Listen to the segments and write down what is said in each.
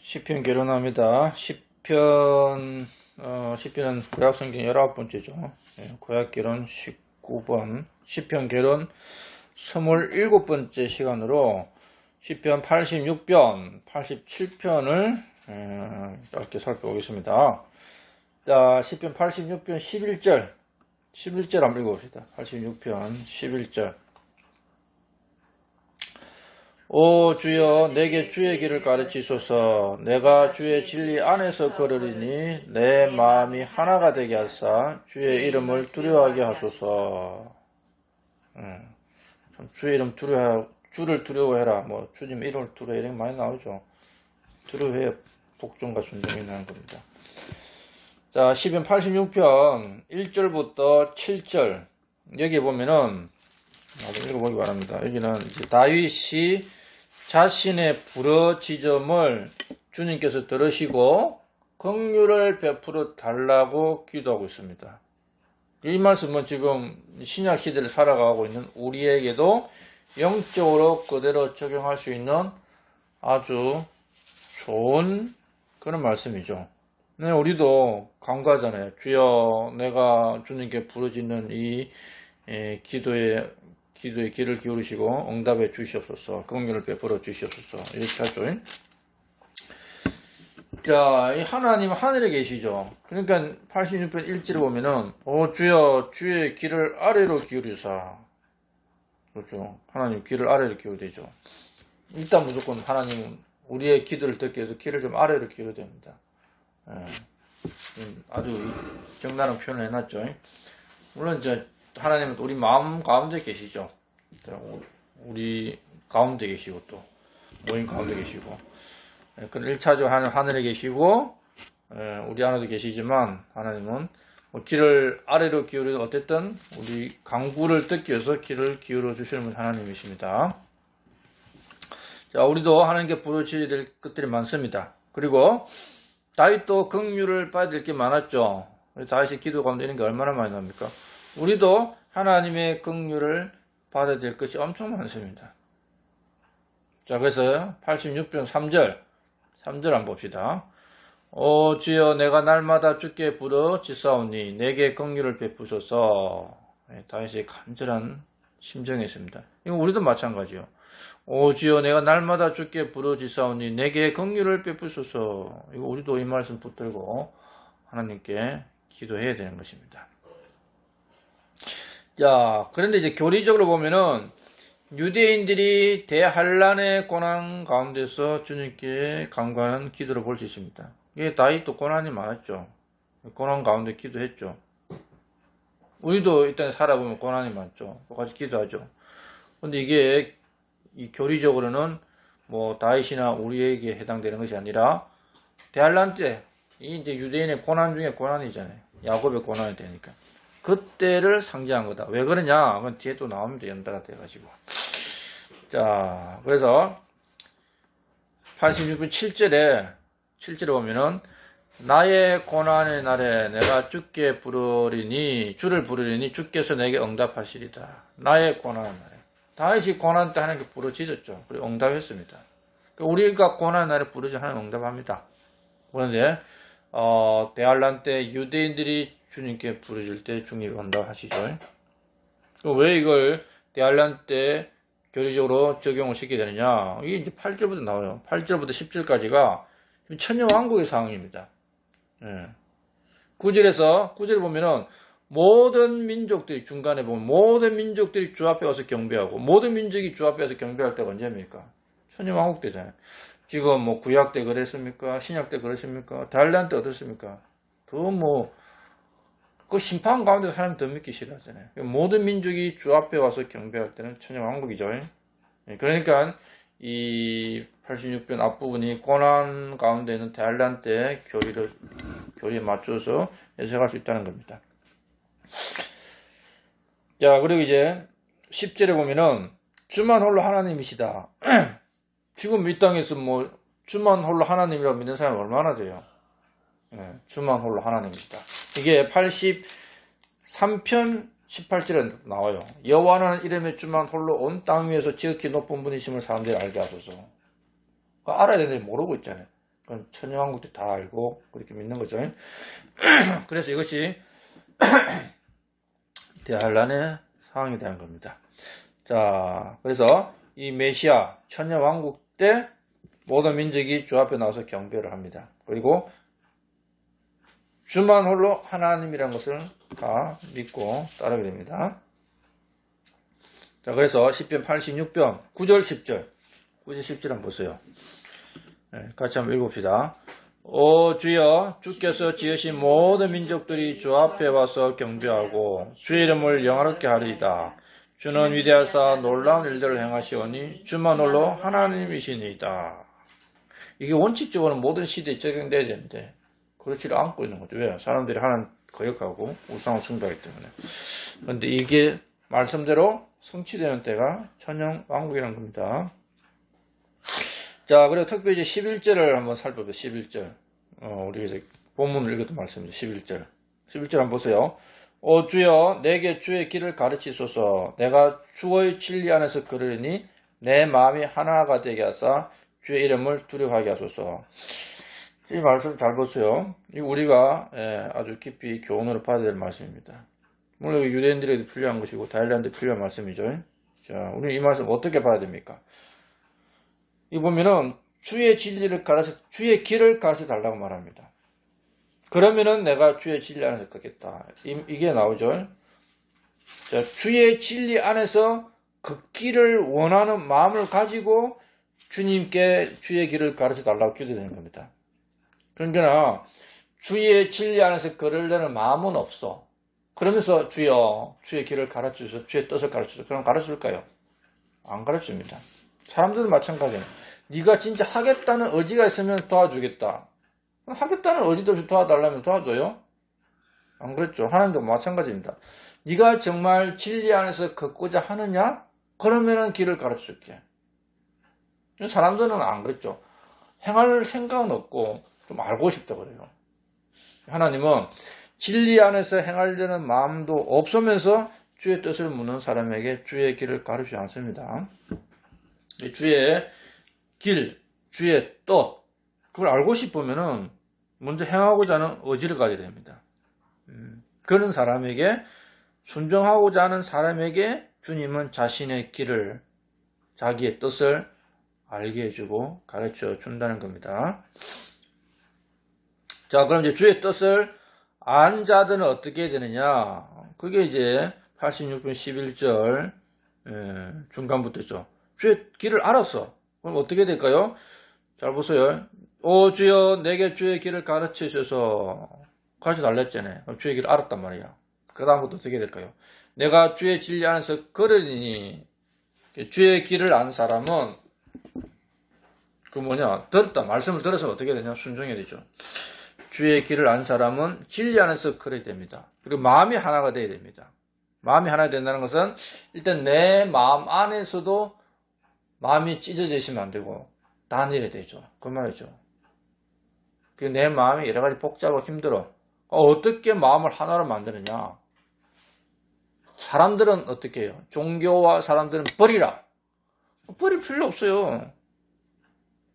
시편 결혼합니다. 시편은 구약성경 19번째죠. 구약 결혼 19번, 시편 결혼 27번째 시간으로 시편 86편, 87편을 짧게 살펴보겠습니다. 자, 시편 86편 11절 한번 읽어봅시다. 86편 11절. 오 주여 내게 주의 길을 가르치소서. 내가 주의 진리 안에서 걸으리니 내 마음이 하나가 되게 하사 주의 이름을 두려워하게 하소서. 주의 이름 주를 두려워해라. 뭐 주님 이름을 두려워해 이런 게 많이 나오죠. 두려워해 복종과 순종이 나는 겁니다. 자, 시편 86편 1절부터 7절 여기 보면은 한번 읽어보기 바랍니다. 여기는 이제 다윗이 자신의 부러지점을 주님께서 들으시고 긍휼을 베풀어 달라고 기도하고 있습니다. 이 말씀은 지금 신약 시대를 살아가고 있는 우리에게도 영적으로 그대로 적용할 수 있는 아주 좋은 그런 말씀이죠. 네, 우리도 간구하잖아요. 주여 내가 주님께 부르짖는 이 기도에 귀를 기울이시고 응답해 주시옵소서. 긍휼을 베풀어 주시옵소서. 이렇게 하죠. 자, 이 하나님 하늘에 계시죠. 그러니까 86편 1절에 보면은 오 주여 주의 귀를 아래로 기울이사. 그렇죠. 하나님 귀를 아래로 기울여야 되죠. 일단 무조건 하나님은 우리의 기도를 듣기 위해서 귀를 좀 아래로 기울여야 됩니다. 아주 정당한 표현을 해놨죠. 물론 이제 하나님은 우리 마음 가운데 계시죠. 우리 가운데 계시고 또 모임 가운데 계시고, 그 1차적으로 하늘에 계시고 우리 안에도 계시지만 하나님은 귀를 아래로 기울여도 어쨌든 우리 간구를 듣기 위해서 귀를 기울여 주시는 하나님이십니다. 자, 우리도 하나님께 부르짖어야 될 것들이 많습니다. 그리고 다윗도 긍휼을 받을 게 많았죠. 다윗의 기도 가운데 이런 게 얼마나 많이 나옵니까? 우리도 하나님의 긍휼을 받아야 될 것이 엄청 많습니다. 자, 그래서 86편 3절 한번 봅시다. 오 주여 내가 날마다 주께 부르짖사오니 내게 긍휼을 베푸소서. 다윗의 간절한 심정이 있습니다. 이거 우리도 마찬가지요. 오 주여 내가 날마다 주께 부르짖사오니 내게 긍휼을 베푸소서. 이거 우리도 이 말씀 붙들고 하나님께 기도해야 되는 것입니다. 자, 그런데 이제 교리적으로 보면은 유대인들이 대환란의 고난 가운데서 주님께 간구하는 기도를 볼 수 있습니다. 이게 다윗도 고난이 많았죠. 고난 가운데 기도했죠. 우리도 일단 살아보면 고난이 많죠. 똑같이 기도하죠. 근데 이게 이 교리적으로는 뭐 다윗이나 우리에게 해당되는 것이 아니라 대환란 때 이 이제 유대인의 고난 중에 고난이잖아요. 야곱의 고난이 되니까. 그때를 상징한 거다. 왜 그러냐? 그건 뒤에 또 나옵니다. 연달아 돼가지고. 자, 그래서 86편 7절에 보면은 나의 고난의 날에 내가 주께 주를 부르리니 주께서 내게 응답하시리다. 나의 고난의 날에. 다윗이 고난 때 하나님께 부르짖었죠. 그리고 응답했습니다. 우리가 고난 날에 부르짖어 하나님 응답합니다. 그런데 대환란 때 유대인들이 주님께 부르짖을 때 주님이 응답하시죠. 왜 이걸 대환란 때 교리적으로 적용을 시키게 되느냐? 이게 이제 8절부터 나와요. 8절부터 10절까지가 천년왕국의 상황입니다. 9절에 보면은 모든 민족들이 중간에 보면 모든 민족들이 주 앞에 와서 경배하고 모든 민족이 주 앞에 와서 경배할 때가 언제입니까? 천년왕국 때잖아요. 지금 뭐 구약 때 그랬습니까? 신약 때 그랬습니까? 대환란 때 어떻습니까? 그 심판 가운데 사람 더 믿기 싫어하잖아요. 모든 민족이 주 앞에 와서 경배할 때는 천년왕국이죠. 그러니까 이 86편 앞부분이 고난 가운데 있는 대환란 때 교리에 맞춰서 해석할 수 있다는 겁니다. 자, 그리고 이제 10절에 보면은 주만 홀로 하나님이시다. 지금 이 땅에서 뭐 주만 홀로 하나님이라고 믿는 사람이 얼마나 돼요? 주만 홀로 하나님이시다. 이게 83편 18절에 나와요. 여호와는 이름의 주만 홀로 온 땅 위에서 지극히 높은 분이심을 사람들이 알게 하소서. 알아야 되는데 모르고 있잖아요. 그건 천년왕국도 다 알고 그렇게 믿는 거죠. 그래서 이것이 대환란의 상황이 되는 겁니다. 자, 그래서 이 메시아 천년왕국 때 모든 민족이 주 앞에 나와서 경배를 합니다. 그리고 주만 홀로 하나님이라는 것을 다 믿고 따르게 됩니다. 자, 그래서 시편 86편 9절 10절 9절 10절 한번 보세요. 네, 같이 한번 읽어봅시다. 오 주여, 주께서 지으신 모든 민족들이 주 앞에 와서 경배하고 주의 이름을 영화롭게 하리이다. 주는 위대하사 놀라운 일들을 행하시오니 주만 홀로 하나님이시니이다. 이게 원칙적으로 모든 시대에 적용돼야 되는데 그렇지를 않고 있는 거죠. 왜? 사람들이 하나님 거역하고 우상을 숭배하기 때문에. 그런데 이게 말씀대로 성취되는 때가 천년왕국이라는 겁니다. 자, 그리고 특별히 이제 11절을 한번 살펴보세요. 11절. 우리 이제 본문을 읽어도 말씀이죠. 11절. 11절 한번 보세요. 오 주여, 내게 주의 길을 가르치소서. 내가 주의 진리 안에서 걸으니 내 마음이 하나가 되게 하사 주의 이름을 두려워하게 하소서. 이 말씀 잘 보세요. 이 우리가 아주 깊이 교훈으로 받아야 될 말씀입니다. 물론 유대인들에게도 필요한 것이고 다일란드에 필요한 말씀이죠. 자, 우리는 이 말씀 어떻게 봐야 됩니까? 이 보면은 주의 진리를 주의 길을 가르쳐 달라고 말합니다. 그러면은 내가 주의 진리 안에서 걷겠다. 이게 나오죠. 자, 주의 진리 안에서 그 길을 원하는 마음을 가지고 주님께 주의 길을 가르쳐 달라고 기도되는 겁니다. 그러니까 주의 진리 안에서 걸으려는 마음은 없어. 그러면서 주여, 주의 길을 가르쳐주소, 주의 뜻을 가르쳐주소. 그럼 가르쳐줄까요? 안 가르쳐줍니다. 사람들도 마찬가지예요. 네가 진짜 하겠다는 의지가 있으면 도와주겠다. 하겠다는 의지도 없이 도와달라면 도와줘요? 안 그랬죠. 하나님도 마찬가지입니다. 네가 정말 진리 안에서 걷고자 하느냐? 그러면은 길을 가르쳐줄게. 사람들은 안 그랬죠. 행할 생각은 없고 좀 알고 싶다 그래요. 하나님은 진리 안에서 행하려는 마음도 없으면서 주의 뜻을 묻는 사람에게 주의 길을 가르치지 않습니다. 주의 길, 주의 뜻, 그걸 알고 싶으면은 먼저 행하고자 하는 의지를 가져야 됩니다. 그런 사람에게, 순종하고자 하는 사람에게 주님은 자신의 길을, 자기의 뜻을 알게 해주고 가르쳐 준다는 겁니다. 자, 그럼 이제 주의 뜻을 안 자들은 어떻게 해야 되느냐? 그게 이제 86편 11절 중간부터죠. 주의 길을 알았어. 그럼 어떻게 될까요? 잘 보세요. 오 주여, 내게 주의 길을 가르쳐 주셔서 가르쳐 달랬잖아요. 그럼 주의 길을 알았단 말이야. 그 다음부터 어떻게 될까요? 내가 주의 진리 안에서 걸으니, 주의 길을 안 사람은 그 들었다. 말씀을 들어서 어떻게 되냐? 순종해야 되죠. 주의 길을 안 사람은 진리 안에서 걸어야 됩니다. 그리고 마음이 하나가 되어야 됩니다. 마음이 하나가 된다는 것은 일단 내 마음 안에서도 마음이 찢어져 있으면 안 되고 단일해야 되죠. 그 말이죠. 내 마음이 여러 가지 복잡하고 힘들어. 어떻게 마음을 하나로 만드느냐? 사람들은 어떻게 해요? 종교와 사람들은 버리라. 버릴 필요 없어요.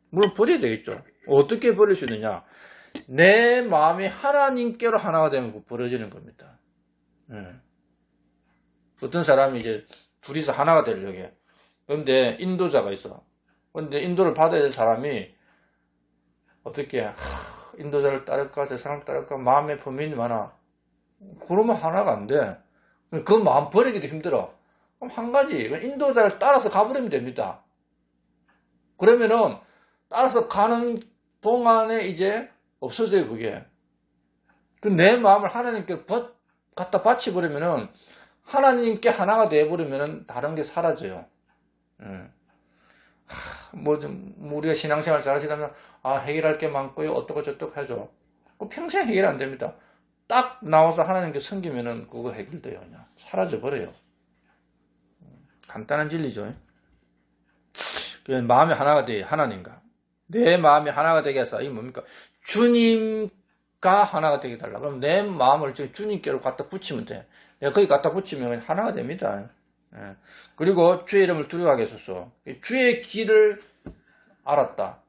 물론 버려야 되겠죠. 어떻게 버릴 수 있느냐? 내 마음이 하나님께로 하나가 되면 버려지는 겁니다. 어떤 사람이 이제 둘이서 하나가 되려고 해. 그런데 인도자가 있어. 그런데 인도를 받아야 될 사람이 어떻게 인도자를 따를까 저 사람을 따를까 마음에 범인이 많아. 그러면 하나가 안 돼. 그 마음 버리기도 힘들어. 그럼 한 가지 인도자를 따라서 가버리면 됩니다. 그러면은 따라서 가는 동안에 이제 없어져요 그게. 내 마음을 하나님께 갖다 바쳐버리면은 하나님께 하나가 되어버리면은 다른 게 사라져요. 우리가 신앙생활 잘 하시다면, 해결할 게 많고요. 어떻고 저떻고 하죠. 평생 해결 안 됩니다. 딱 나와서 하나님께 섬기면은 그거 해결돼요. 그냥. 사라져버려요. 간단한 진리죠. 마음이 하나가 돼요. 하나님과. 내 마음이 하나가 되게 해서, 이게 뭡니까? 주님과 하나가 되게 달라. 그럼 내 마음을 주님께로 갖다 붙이면 돼. 내가 거기 갖다 붙이면 하나가 됩니다. 그리고 주의 이름을 두려워하게 해소서. 주의 길을 알았다.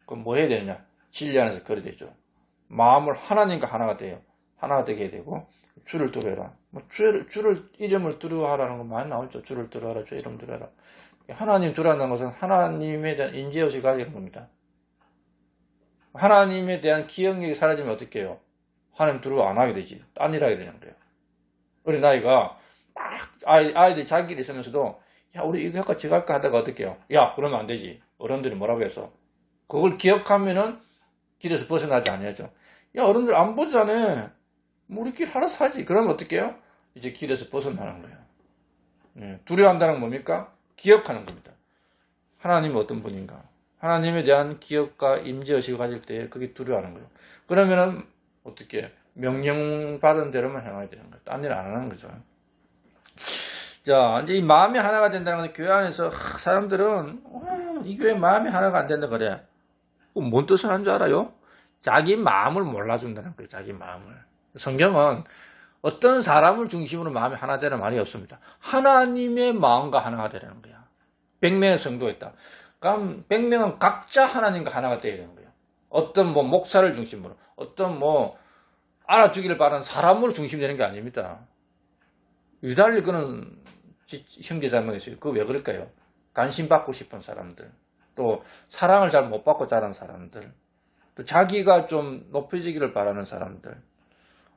그럼 뭐 해야 되느냐? 진리 안에서 거리되죠. 마음을 하나님과 하나가 돼요. 하나가 되게 되고 주를 두려워라. 뭐 주를 이름을 두려워하라는 거 많이 나오죠. 주를 두려워하라, 주 이름 두려워하라. 하나님 두려워하는 것은 하나님에 대한 인지의식이 가지는 겁니다. 하나님에 대한 기억력이 사라지면 어떻게 해요? 하나님 두려워 안 하게 되지. 딴 일 하게 되는 거예요. 어린아이가 막 아이들이 자기끼리 있으면서도 야 우리 이거 할까 저거 할까 하다가 어떻게 해요? 야 그러면 안 되지. 어른들이 뭐라고 해서 그걸 기억하면은 길에서 벗어나지 않아야죠. 야 어른들 안 보자네. 뭐 우리끼리 알아서 하지. 그러면 어떻게 해요? 이제 길에서 벗어나는 거예요. 두려워한다는 건 뭡니까? 기억하는 겁니다. 하나님은 어떤 분인가? 하나님에 대한 기억과 임재의식을 가질 때 그게 두려워하는 거예요. 그러면은 어떻게 명령받은 대로만 행하게 되는 거예요. 딴 일 안 하는 거죠. 자, 이제 이 마음이 하나가 된다는 건 교회 안에서 사람들은 이 교회 마음이 하나가 안 된다 그래. 뭔 뜻을 하는 줄 알아요? 자기 마음을 몰라준다는 거예요. 자기 마음을. 성경은 어떤 사람을 중심으로 마음이 하나 되는 말이 없습니다. 하나님의 마음과 하나가 되라는 거야. 100명의 성도가 있다. 그럼 100명은 각자 하나님과 하나가 되어야 되는 거예요. 어떤 뭐 목사를 중심으로, 어떤 뭐 알아주기를 바라는 사람으로 중심되는 게 아닙니다. 유달리 그는 형제 자매가 있어요. 그거 왜 그럴까요? 관심 받고 싶은 사람들, 또 사랑을 잘 못 받고 자란 사람들, 또 자기가 좀 높여지기를 바라는 사람들,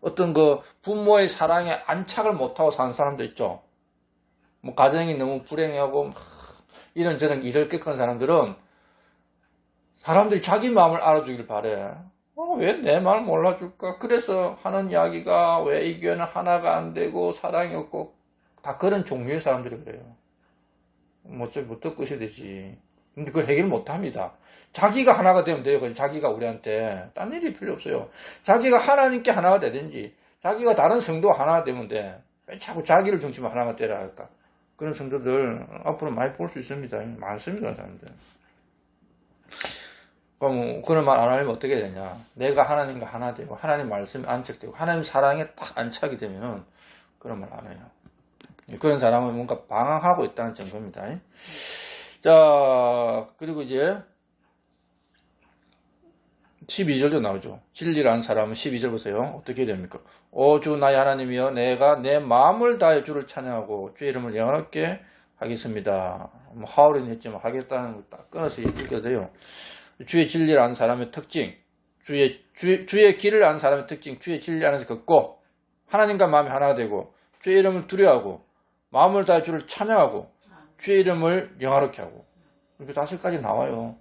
어떤 그 부모의 사랑에 안착을 못하고 사는 사람도 있죠. 뭐 가정이 너무 불행하고 이런저런 일을 겪은 사람들은 사람들이 자기 마음을 알아주길 바래. 왜 내 마음을 몰라줄까? 그래서 하는 이야기가 왜 이 교회는 하나가 안 되고 사랑이 없고 다 그런 종류의 사람들이 그래요. 뭐 어차피 못 듣고 있어야 되지. 근데 그걸 해결 못 합니다. 자기가 하나가 되면 돼요. 자기가 우리한테 딴 일이 필요 없어요. 자기가 하나님께 하나가 되든지 자기가 다른 성도가 하나가 되면 돼. 왜 자꾸 자기를 중심으로 하나가 되라 할까? 그런 성도들 앞으로 많이 볼 수 있습니다. 많습니다. 사람들. 그럼 그런 말 안 하면 어떻게 되냐? 내가 하나님과 하나 되고 하나님 말씀에 안착되고 하나님 사랑에 딱 안착이 되면은 그런 말 안 해요. 그런 사람은 뭔가 방황하고 있다는 증거입니다. 자, 그리고 이제 12절도 나오죠. 진리를 아는 사람은 12절 보세요. 어떻게 됩니까? 오 주 나의 하나님이여 내가 내 마음을 다해 주를 찬양하고 주의 이름을 영원하게 하겠습니다. 뭐 하울은 했지만 하겠다는 걸 딱 끊어서 읽게 돼요. 주의 진리를 아는 사람의 특징, 주의 길을 아는 사람의 특징, 주의 진리 안에서 걷고 하나님과 마음이 하나가 되고 주의 이름을 두려워하고 마음을 다해 주를 찬양하고 주의 이름을 영화롭게 하고 이렇게 5가지 나와요.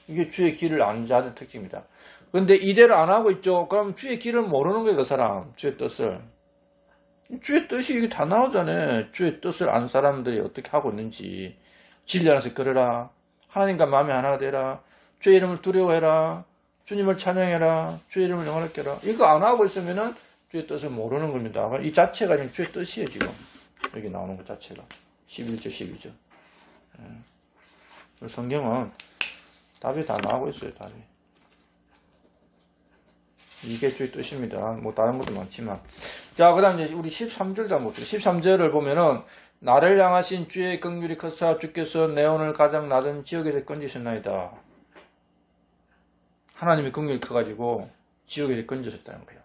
이게 주의 길을 아는 자의 특징입니다. 그런데 이대로 안 하고 있죠. 그럼 주의 길을 모르는 거예요. 그 사람. 주의 뜻을. 주의 뜻이 이게 다 나오잖아요. 주의 뜻을 아는 사람들이 어떻게 하고 있는지. 진리 안에서 걸어라. 하나님과 마음이 하나가 되라. 주의 이름을 두려워해라. 주님을 찬양해라. 주의 이름을 영화롭게 해라. 이거 안 하고 있으면은 주의 뜻을 모르는 겁니다. 이 자체가 지금 주의 뜻이에요. 지금. 여기 나오는 것 자체가. 11절, 12절. 성경은 답이 다 나오고 있어요. 답이. 이게 주의 뜻입니다. 뭐 다른 것도 많지만. 자, 그 다음 이제 우리 13절도 한번 봅시다. 13절을 보면은 나를 향하신 주의 긍휼이 크사 주께서 내 오늘 가장 낮은 지옥에서 건지셨나이다. 하나님이 긍휼이 커가지고 지옥에서 건지셨다는 거예요.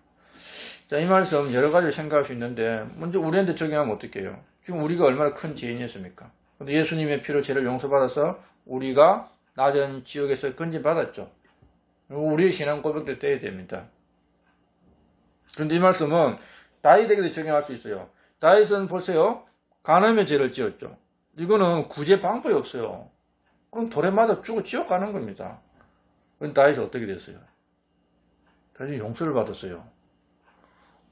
자, 이 말씀 여러 가지를 생각할 수 있는데 먼저 우리한테 적용하면 어떻게 해요? 지금 우리가 얼마나 큰 죄인이었습니까? 근데 예수님의 피로 죄를 용서받아서 우리가 낮은 지옥에서 건진받았죠. 우리의 신앙 고백도 돼야 됩니다. 그런데 이 말씀은 다윗에게도 적용할 수 있어요. 다윗은 보세요. 간음의 죄를 지었죠. 이거는 구제 방법이 없어요. 그럼 돌에 맞아 죽어 지옥 가는 겁니다. 그런데 다윗은 어떻게 됐어요? 다윗이 용서를 받았어요.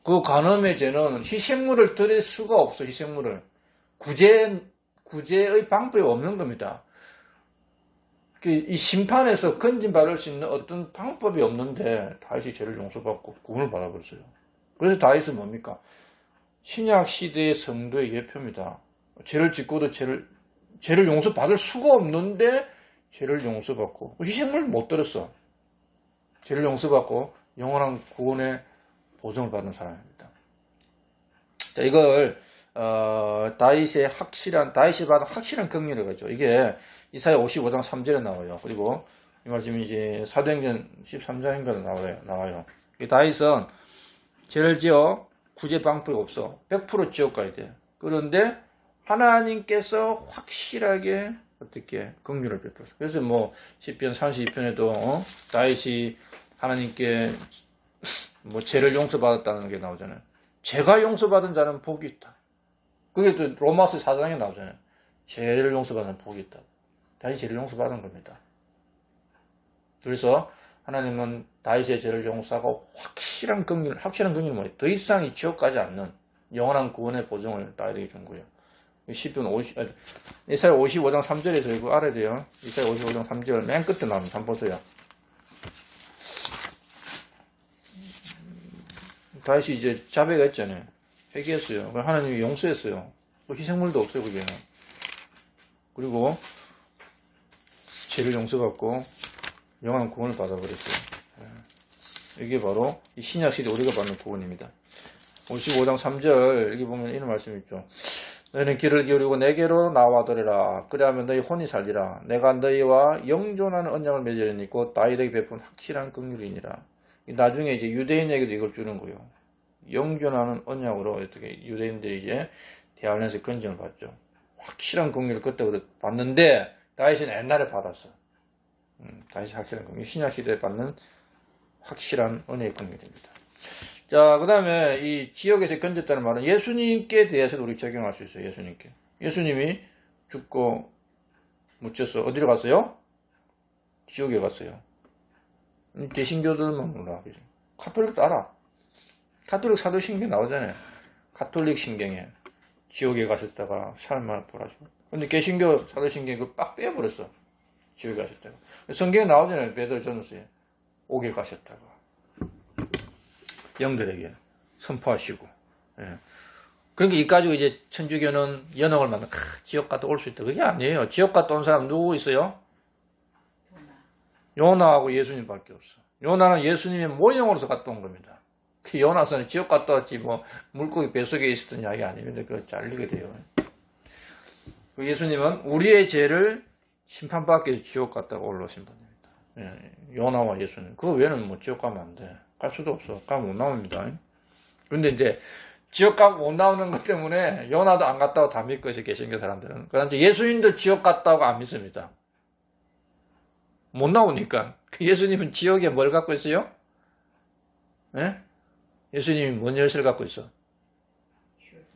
그 간음의 죄는 희생물을 드릴 수가 없어. 희생물을. 구제의 방법이 없는 겁니다. 이 심판에서 건진받을 수 있는 어떤 방법이 없는데 다윗이 죄를 용서받고 구원을 받아버렸어요. 그래서 다윗은 뭡니까? 신약 시대의 성도의 예표입니다. 죄를 짓고도 죄를 용서받을 수가 없는데 죄를 용서받고 희생을 못 들었어. 죄를 용서받고 영원한 구원의 보증을 받은 사람입니다. 자, 이걸 다윗이 받은 확실한 긍휼을 가죠. 이게 이사야 55장 3절에 나와요. 그리고 이 말씀이 이제 사도행전 13장인가 나와요. 이 다윗은 죄를 지어 구제 방법이 없어. 100% 지옥 가야 돼. 그런데 하나님께서 확실하게 어떻게 긍휼을 베풀었어. 그래서 뭐 시편 32편에도 다윗이 하나님께 뭐 죄를 용서받았다는 게 나오잖아요. 죄가 용서받은 자는 복이 있다. 그게 또 로마서 4장에 나오잖아요. 죄를 용서받는 복이 있다. 다윗이 죄를 용서받은 겁니다. 그래서 하나님은 다윗의 죄를 용서하고 확실한 긍휼이 뭐예요? 더 이상 이 지옥 가지 않는 영원한 구원의 보증을 다윗에게 준 거예요. 이사야 55장 3절에서 이거 알아야 돼요. 이사야 55장 3절 맨 끝에 나옵니다. 한번 보세요. 다윗이 이제 자백을 했잖아요. 회개했어요. 하나님이 용서했어요. 뭐 희생물도 없어요, 그게는. 그리고 죄를 용서받고 영원한 구원을 받아버렸어요. 이게 바로 이 신약 시대 우리가 받는 구원입니다. 55장 3절 여기 보면 이런 말씀이 있죠. 너희는 귀를 기울이고 내게로 나와더래라. 그래야면 너희 혼이 살리라. 내가 너희와 영존하는 언약을 맺으리니 곧 다윗에게 베푼 확실한 긍휼이니라. 나중에 이제 유대인에게도 이걸 주는 거예요. 영존하는 언약으로 어떻게 유대인들이 이제 대환란에서 건정을 받죠. 확실한 긍휼을 그때부터 받는데 다윗은 옛날에 받았어. 다윗이 확실한 긍휼. 신약 시대에 받는 확실한 은혜의 긍휼입니다. 자, 그 다음에 이 지옥에서 건졌다는 말은 예수님께 대해서도 우리 적용할 수 있어요. 예수님께. 예수님이 죽고 묻혔어. 어디로 갔어요? 지옥에 갔어요. 개신교들만 몰라. 카톨릭도 알아. 카톨릭 사도신경 나오잖아요. 카톨릭 신경에 지옥에 가셨다가 삶을 벌하시고. 근데 개신교 사도신경 그걸 빡 빼버렸어. 지옥에 가셨다가. 성경에 나오잖아요. 베드로전서에 옥에 가셨다가. 영들에게 선포하시고. 예. 그러니까 이 가지고 이제 천주교는 연옥을 만나 지옥 갔다 올 수 있다. 그게 아니에요. 지옥 갔다 온 사람 누구 있어요? 요나하고 예수님밖에 없어. 요나는 예수님의 모형으로서 갔다 온 겁니다. 그 요나서는 지옥 갔다 왔지 뭐 물고기 뱃속에 있었던 이야기 아닙니다. 그걸 잘리게 돼요. 그 예수님은 우리의 죄를 심판받기 위해서 지옥 갔다가 올라오신 분입니다. 예. 요나와 예수님. 그 외에는 뭐 지옥 가면 안 돼. 갈 수도 없어. 가면 못 나옵니다. 근데 이제 지옥 가면 못 나오는 것 때문에 요나도 안 갔다고 다 믿고 있어 개신교 사람들은. 그런데 예수님도 지옥 갔다고 안 믿습니다. 못 나오니까. 예수님은 지옥에 뭘 갖고 있어요? 예? 예수님이 뭔 열쇠를 갖고 있어?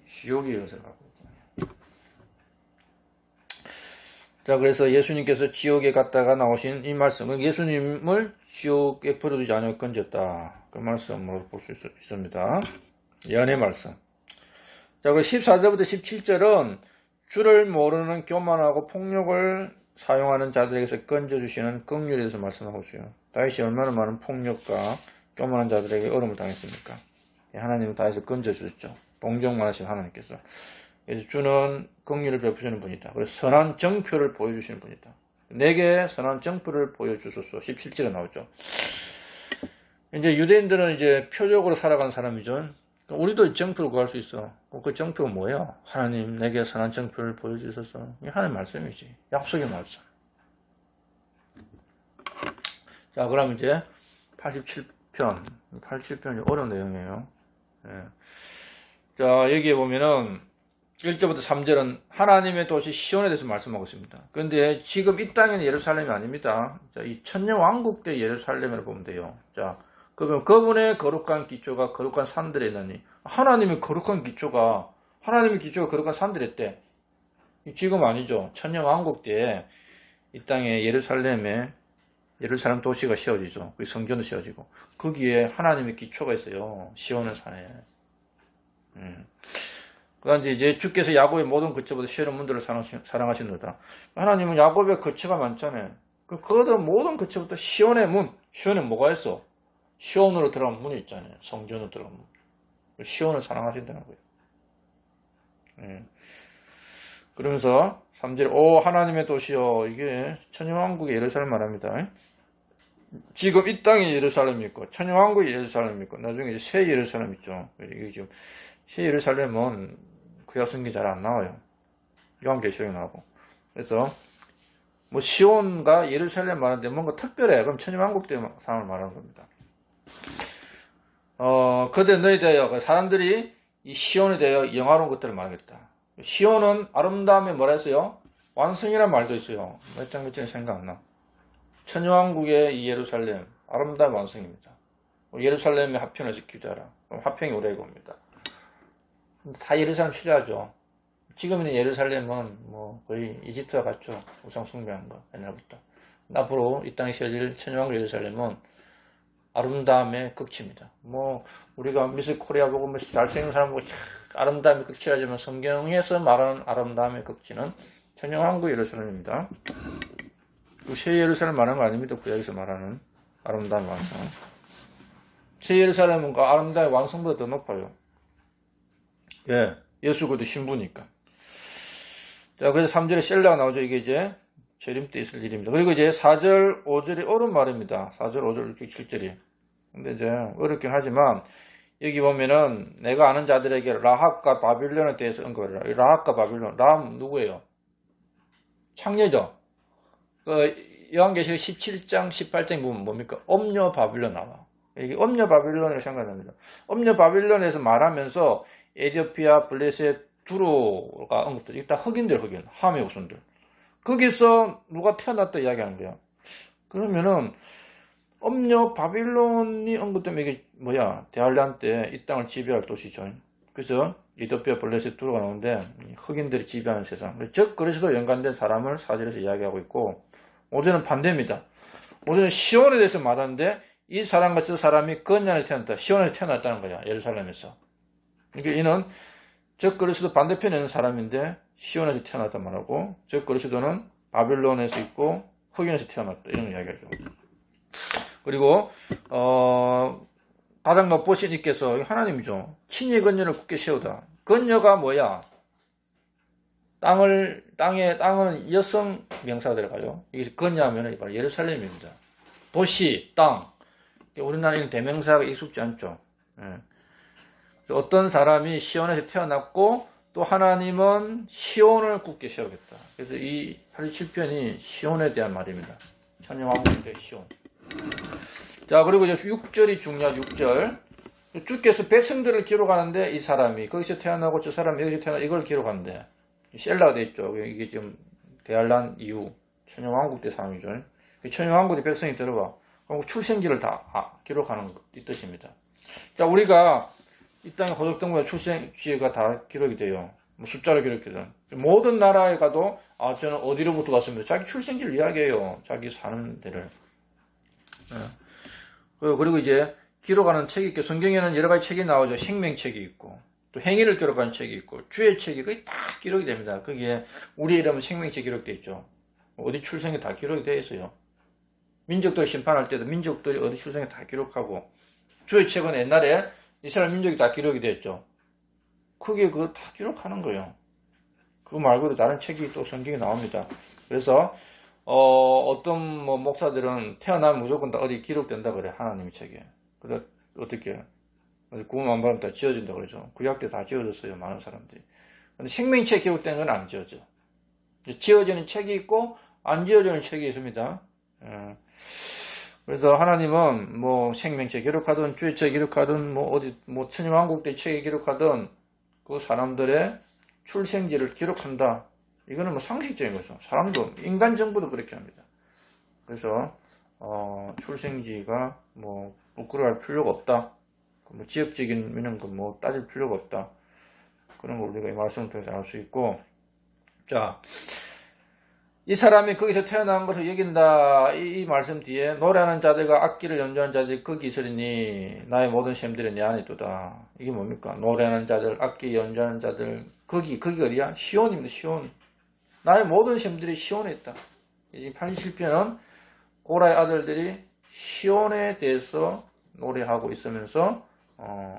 지옥의 열쇠를 갖고 있잖아요. 자, 그래서 예수님께서 지옥에 갔다가 나오신 이 말씀은 예수님을 지옥에 버려두지 않으려 건졌다. 그 말씀으로 볼 수 있습니다. 예언의 말씀. 자, 그 14절부터 17절은 주를 모르는 교만하고 폭력을 사용하는 자들에게서 건져주시는 긍휼에 대해서 말씀하고 있어요. 다윗이 얼마나 많은 폭력과 교만한 자들에게 어려움을 당했습니까? 하나님은 다윗을 건져주셨죠. 동정만 하신 하나님께서. 그래서 주는 긍휼을 베푸시는 분이다. 그래서 선한 정표를 보여주시는 분이다. 내게 선한 정표를 보여주소서. 17절에 나오죠. 이제 유대인들은 이제 표적으로 살아가는 사람이죠. 우리도 정표를 구할 수 있어. 그 정표가 뭐예요? 하나님 내게 선한 정표를 보여주소서. 이게 하나님 말씀이지. 약속의 말씀. 자, 그럼 이제 87편이 어려운 내용이에요. 예. 자, 여기에 보면은 1절부터 3절은 하나님의 도시 시온에 대해서 말씀하고 있습니다. 그런데 지금 이 땅에는 예루살렘이 아닙니다. 자, 이 천년왕국 때 예루살렘을 보면 돼요. 자, 그러면 그분의 거룩한 기초가 거룩한 산들에 있느니 하나님의 거룩한 기초가 거룩한 산들에 있대. 지금 아니죠. 천년왕국 때 이 땅에 예루살em 도시가 세워지죠. 그 성전도 세워지고 거기에 하나님의 기초가 있어요. 시온의 산에. 그런데 이제 주께서 야곱의 모든 거처보다 시온의 문들을 사랑하시노라. 하나님은 야곱의 거처가 많잖아요. 그것도 모든 거처부터 시온의 문. 시온에 뭐가 있어? 시온으로 들어간 문이 있잖아요. 성전으로 들어간 문. 시온을 사랑하신다는 거예요. 그러면서 3절 오 하나님의 도시여. 이게 천년왕국의 예루살렘 말합니다. 지금 이 땅이 예루살렘이 있고 천년왕국이 예루살렘이 있고 나중에 이제 새 예루살렘 있죠. 이게 지금 새 예루살렘은 구약 성경이 잘 안 나와요. 요한계시록에 나오고. 그래서 뭐 시온과 예루살렘 말하는데 뭔가 특별해. 그럼 천년왕국 때 상황을 말하는 겁니다. 그때 너희 대하여 사람들이 이 시온에 대하여 영화로운 것들을 말하겠다. 시온은 아름다움에 뭐라 했어요? 완성이라는 말도 있어요. 몇 장 며칠 생각 안 나. 천년왕국의 이 예루살렘 아름다운 완성입니다. 예루살렘의 화평을 지키자 하라. 그럼 화평이 오래 옵니다. 다 예루살렘 필요하죠. 지금 있는 예루살렘은 뭐 거의 이집트와 같죠. 우상 숭배한 거 옛날부터. 앞으로 이 땅에 세워질 천년왕국 예루살렘은 아름다움의 극치입니다. 뭐 우리가 미스 코리아 보고 뭐 잘생긴 사람 보고 아름다움의 극치라지만 성경에서 말하는 아름다움의 극치는 천년왕국 예루살렘입니다. 새 예루살렘 말하는 거 아닙니다. 구약에서 말하는 아름다운 완성. 새 예루살렘은 그 아름다움의 완성보다 더 높아요. 예, 예수 그리스도 신부니까. 자, 그래서 3절에 셀라가 나오죠. 이게 이제 재림 때 있을 일입니다. 그리고 이제 4절, 5절이 어려운 말입니다. 4절, 5절, 6, 7절이. 근데 이제 어렵긴 하지만 여기 보면은 내가 아는 자들에게 라합과 바빌론에 대해서 언급을 해라. 라합과 바빌론. 라합 누구예요? 창녀죠. 요한계시록 17장, 18장 보면 뭡니까? 엄녀 바빌론 나와. 이게 엄녀 바빌론을 생각합니다. 엄녀 바빌론에서 말하면서 에디오피아, 블레셋, 두로가 언급들. 이게 다 흑인들, 함의 후손들. 거기서 누가 태어났다 이야기하는 거야. 그러면은 엄녀 바빌론이 언급되면 이게 뭐야? 대환란 때 이 땅을 지배할 도시죠. 그래서 이도피아 블레셋 두로가 나오는데 흑인들이 지배하는 세상. 즉 그리스도 연관된 사람을 4절에서 이야기하고 있고 5절은 반대입니다. 5절은 시온에 대해서 말하는데 이 사람과 저 사람이 건년에 태어났다. 시온에 태어났다는 거야. 예루살렘에서. 그러니까 이는 즉 그리스도 반대편에 있는 사람인데 시온에서 태어났다 말하고 즉 그리스도는 바빌론에서 있고 흑인에서 태어났다. 이런 이야기하죠. 그리고 가장 높으신 이께서 하나님이죠. 친히 건녀를 굳게 세우다. 건녀가 뭐야? 땅은 여성 명사가 들어가요. 이게 건녀하면 바로 예루살렘입니다. 도시, 땅. 우리나라에는 대명사가 익숙지 않죠. 어떤 사람이 시온에서 태어났고 또 하나님은 시온을 굳게 세우겠다. 그래서 이 87편이 시온에 대한 말입니다. 천년왕국의 시온. 자, 그리고 이제 6절이 중요하죠. 6절. 주께서 백성들을 기록하는데 이 사람이 거기서 태어나고 저 사람이 여기서 태어나고 이걸 기록하는데 셀라가 돼 있죠. 이게 지금 대환란 이후 천년왕국 때 상황이죠. 천년왕국 때 백성이 들어와. 그럼 출생지를 다 기록하는 이 뜻입니다. 자, 우리가 이 땅에 호적등본에 출생지가 다 기록이 돼요. 뭐 숫자로 기록되든 모든 나라에 가도 저는 어디로부터 왔습니다. 자기 출생지를 이야기해요. 자기 사는 데를. 그리고 이제 기록하는 책이 있고 성경에는 여러 가지 책이 나오죠. 생명책이 있고 또 행위를 기록하는 책이 있고 주의 책이 거의 다 기록이 됩니다. 거기에 우리 이름은 생명책 기록되어 있죠. 어디 출생이 다 기록이 되어 있어요. 민족들 심판할 때도 민족들이 어디 출생이 다 기록하고 주의 책은 옛날에 이스라엘 민족이 다 기록이 됐죠. 그게 그거 다 기록하는 거예요. 그거 말고도 다른 책이 또 성경에 나옵니다. 그래서 어떤 목사들은 태어나면 무조건 다 어디 기록된다 그래. 하나님의 책에. 그래 어떻게 구원만 받으면 다 지어진다 그러죠. 구약 때 다 지어졌어요. 많은 사람들이. 근데 생명책 기록된 건 안 지어져. 지어지는 책이 있고 안 지어지는 책이 있습니다. 그래서 하나님은 뭐 생명책 기록하든 주의 책 기록하든 뭐 어디 뭐 천년왕국 때 책에 기록하든 그 사람들의 출생지를 기록한다. 이거는 뭐 상식적인 거죠. 사람도 인간 정부도 그렇게 합니다. 그래서 출생지가 뭐 부끄러워할 필요가 없다. 뭐 지역적인 이런 거 뭐 따질 필요가 없다. 그런 걸 우리가 이 말씀을 통해서 알 수 있고, 자, 이 사람이 거기서 태어난 것을 여긴다. 이 말씀 뒤에 노래하는 자들과 악기를 연주하는 자들이 거기 있으리니 나의 모든 셈들이 내 안에 있도다. 이게 뭡니까? 노래하는 자들, 악기 연주하는 자들, 거기 어디야? 시온입니다. 시온. 나의 모든 셈들이 시온에 있다. 이 87편은 고라의 아들들이 시온에 대해서 노래하고 있으면서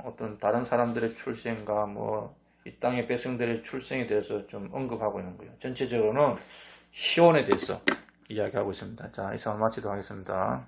어떤 다른 사람들의 출생과 뭐 이 땅의 백성들의 출생에 대해서 좀 언급하고 있는 거예요. 전체적으로는 시온에 대해서 이야기하고 있습니다. 자, 이상 마치도록 하겠습니다.